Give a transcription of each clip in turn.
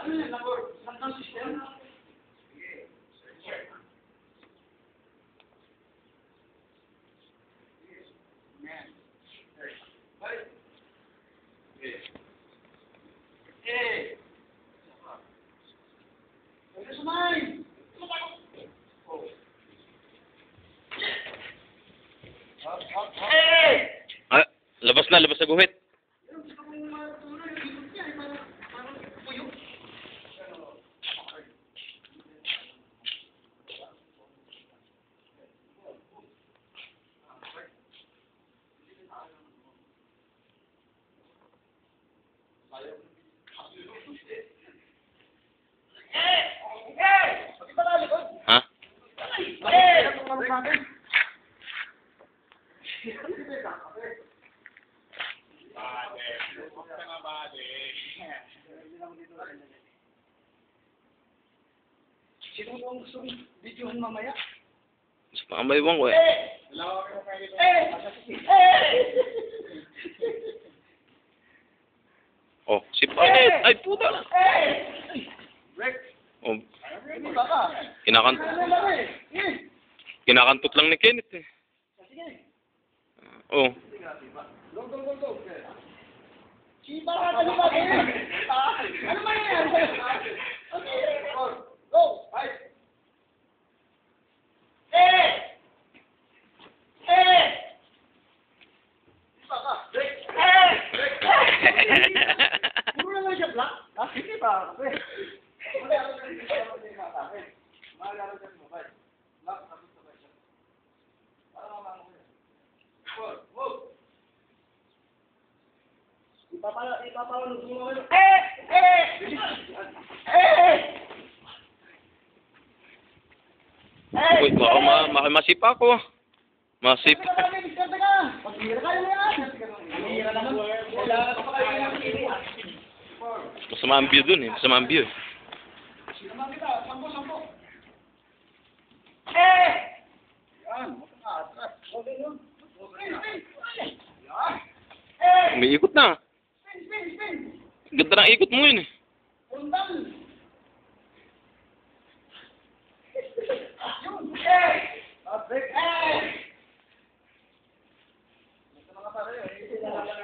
Ano yan? Nakor system? Ah, labas na guhit. Ha? Sino mo ang gusto videohan mamaya? Mas makamayawang ko eh. Oh, si Panet! Ay, puta! Oh, kinakantot lang ni Kenneth eh. Oh. Ano ba yan? Go! Puro naman siya black? Hindi ba? Ipapalunod mo kayo. Uy, baka masipa ko. Masip. Masama ang view dun eh. Masama ang view eh. Umiikot na. Ganda ng ikot mo yun eh.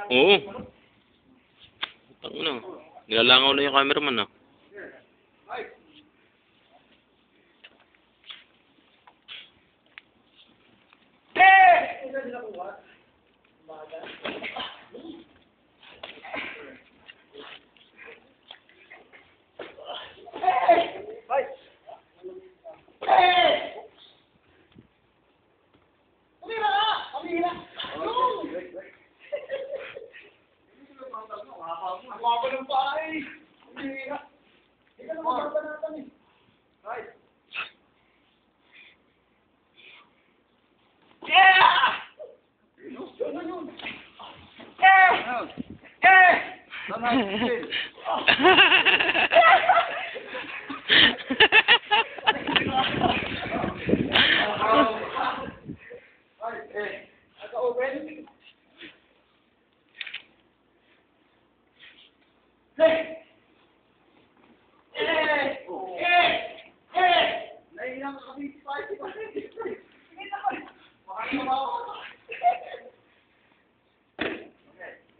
Oo. Tangina. Nilalangaw na yung cameraman ah.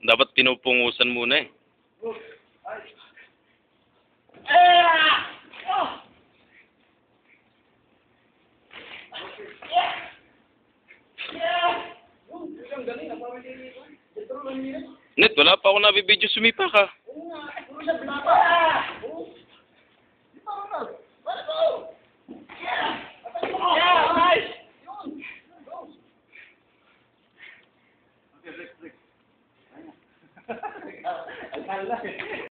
Dapat pinupungusan muna eh. Net, wala pa ako nabibidyo, sumipa ka. Alala.